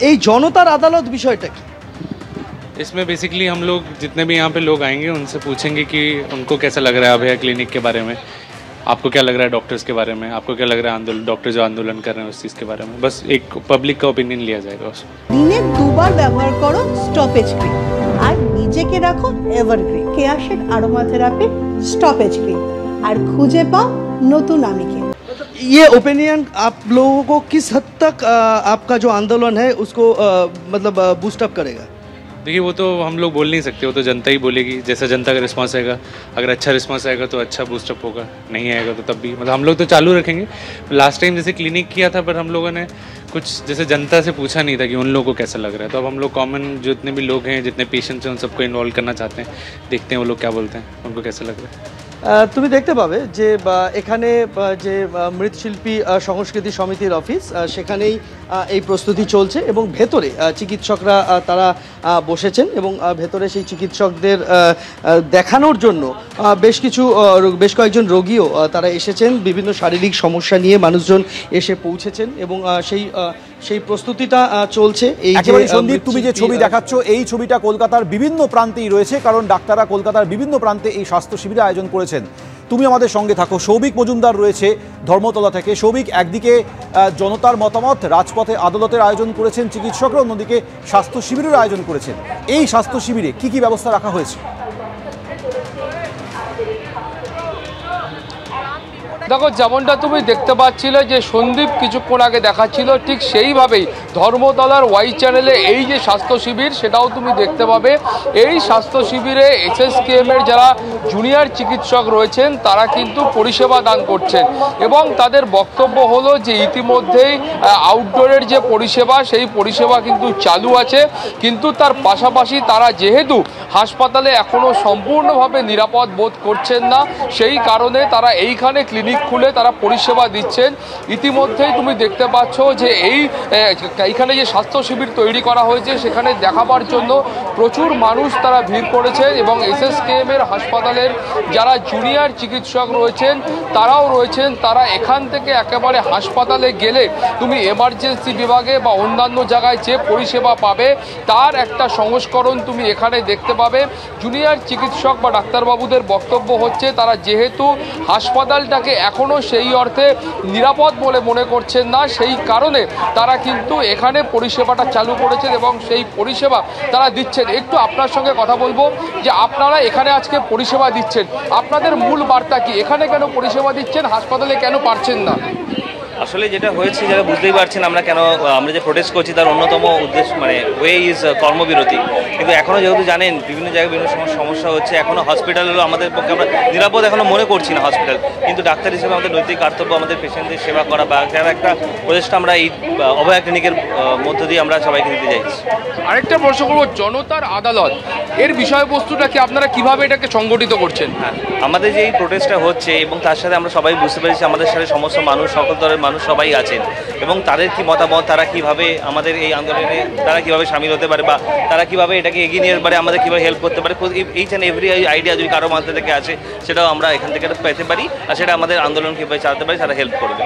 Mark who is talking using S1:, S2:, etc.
S1: এই জনতার আদালত বিষয়টা কি?
S2: इसमें बेसिकली हम लोग जितने भी यहाँ पे लोग आएंगे उनसे पूछेंगे कि उनको कैसा लग रहा है अभया क्लिनिक के बारे में, आपको क्या लग रहा है डॉक्टर्स के बारे में, आपको क्या लग रहा है डॉक्टर जो आंदोलन कर रहे हैं उस चीज़ के बारे में। बस एक पब्लिक का ओपिनियन लिया जाएगा उसमें।
S3: দিনে দুবার ব্যবহার করো স্টপেজ ক্রিম আর নিজেকে রাখো evergreen Keya Seth aromatherapy stop age cream আর খুঁজে পাও নতুন আমিকে।
S1: ये ओपिनियन आप लोगों को किस हद तक आपका जो आंदोलन है उसको मतलब बूस्टअप करेगा?
S2: देखिए वो तो हम लोग बोल नहीं सकते, वो तो जनता ही बोलेगी। जैसा जनता का रिस्पांस आएगा, अगर अच्छा रिस्पांस आएगा तो अच्छा बूस्टअप होगा, नहीं आएगा तो तब भी मतलब हम लोग तो चालू रखेंगे। लास्ट टाइम जैसे क्लिनिक किया था पर हम लोगों ने कुछ जैसे जनता से पूछा नहीं था कि उन लोगों को कैसा लग रहा है, तो अब हम लोग कॉमन जितने भी लोग हैं, जितने पेशेंट्स हैं, उन सबको इन्वॉल्व करना चाहते हैं। देखते हैं वो लोग क्या बोलते हैं, उनको कैसा लग रहा है।
S1: তুমি দেখতে পাবে যে এখানে যে মৃৎশিল্পী সংস্কৃতি সমিতির অফিস সেখানেই এই প্রস্তুতি চলছে এবং ভেতরে চিকিৎসকরা তারা বসেছেন এবং ভেতরে সেই চিকিৎসকদের দেখানোর জন্য বেশ কয়েকজন রোগীও তারা এসেছেন। বিভিন্ন শারীরিক সমস্যা নিয়ে মানুষজন এসে পৌঁছেছেন এবং সেই প্রস্তুতিটা চলছে। এই যে
S4: সন্দীপ তুমি যে ছবি দেখাচ্ছ এই ছবিটা কলকাতার বিভিন্ন প্রান্তেই রয়েছে, কারণ ডাক্তাররা কলকাতার বিভিন্ন প্রান্তে এই স্বাস্থ্য শিবিরে আয়োজন করেছেন। তুমি আমাদের সঙ্গে থাকো। সৌভিক মজুমদার রয়েছে ধর্মতলা থেকে। সৌভিক, একদিকে জনতার মতামত, রাজপথে আদালতের আয়োজন করেছেন চিকিৎসকরা, অন্যদিকে স্বাস্থ্য শিবিরের আয়োজন করেছেন। এই স্বাস্থ্য শিবিরে কি কি ব্যবস্থা রাখা হয়েছে?
S5: দেখো, যেমনটা তুমি দেখতে পাচ্ছিলে যে সন্দীপ কিছুক্ষণ আগে দেখাচ্ছিল, ঠিক সেইভাবেই ধর্মতলার ওয়াই চ্যানেলে এই যে স্বাস্থ্য শিবির সেটাও তুমি দেখতে পাবে। এই স্বাস্থ্য শিবিরে SSKM এর যারা জুনিয়র চিকিৎসক রয়েছেন তারা কিন্তু পরিষেবা দান করছেন এবং তাদের বক্তব্য হলো যে ইতিমধ্যেই আউটডোরের যে পরিষেবা সেই পরিষেবা কিন্তু চালু আছে, কিন্তু তার পাশাপাশি তারা যেহেতু হাসপাতালে এখনও সম্পূর্ণভাবে নিরাপদ বোধ করছেন না, সেই কারণে তারা এইখানে ক্লিনিক খুলে তারা পরিষেবা দিচ্ছেন। ইতিমধ্যেই তুমি দেখতে পাচ্ছ যে এইখানে যে স্বাস্থ্য শিবির তৈরি করা হয়েছে সেখানে দেখাবার জন্য প্রচুর মানুষ তারা ভিড় করেছে এবং SSKM এর হাসপাতালের যারা জুনিয়র চিকিৎসক রয়েছেন তারাও রয়েছেন। তারা এখান থেকে একেবারে হাসপাতালে গেলে তুমি এমার্জেন্সি বিভাগে বা অন্যান্য জায়গায় যে পরিষেবা পাবে তার একটা সংস্করণ তুমি এখানে দেখতে পাবে। জুনিয়র চিকিৎসক বা ডাক্তারবাবুদের বক্তব্য হচ্ছে তারা যেহেতু হাসপাতালটাকে এখনও সেই অর্থে নিরাপদ বলে মনে করছেন না, সেই কারণে তারা কিন্তু এখানে পরিষেবাটা চালু করেছেন এবং সেই পরিষেবা তারা দিচ্ছেন। একটু আপনার সঙ্গে কথা বলবো যে আপনারা এখানে আজকে পরিষেবা দিচ্ছেন, আপনাদের মূল বার্তা কি? এখানে কেন পরিষেবা দিচ্ছেন, হাসপাতালে কেন পারছেন না?
S6: আসলে যেটা হয়েছে যারা বুঝতেই পারছেন আমরা যে প্রোটেস্ট করছি তার অন্যতম উদ্দেশ্য ওয়ে ইজ কর্মবিরতি। কিন্তু এখনও যেহেতু জানেন বিভিন্ন জায়গায় বিভিন্ন সমস্যা হচ্ছে, এখনও হসপিটালগুলো আমাদের পক্ষে আমরা নিরাপদ এখনও মনে করছি না হসপিটাল, কিন্তু ডাক্তার হিসেবে আমাদের নৈতিক কর্তব্য আমাদের পেশেন্টদের সেবা করা বা যারা একটা প্রচেষ্টা আমরা এই অভয়া ক্লিনিকের মধ্য দিয়ে আমরা সবাইকে দিতে চাইছি।
S5: আরেকটা প্রশ্ন করবো, জনতার আদালত এর বিষয়বস্তুটা কি আপনারা কিভাবে এটাকে সংগঠিত করছেন?
S6: হ্যাঁ, আমাদের যে এই প্রোটেস্টটা হচ্ছে এবং তার সাথে আমরা সবাই বুঝতে পেরেছি আমাদের সাথে সমস্ত মানুষ, সকল দলের মানুষ সবাই আছেন এবং তাদের কি মতামত, তারা কিভাবে আমাদের এই আন্দোলনে তারা কিভাবে সামিল হতে পারে বা তারা কিভাবে এটাকে এগিয়ে নিয়ে পারে, আমাদের কিভাবে হেল্প করতে পারে, এইচ অ্যান্ড এভরি আইডিয়া যদি কারো মাথা থেকে আসে সেটাও আমরা এখান থেকে পেতে পারি আর সেটা আমাদের আন্দোলন কীভাবে চালাতে পারি তারা হেল্প করবে।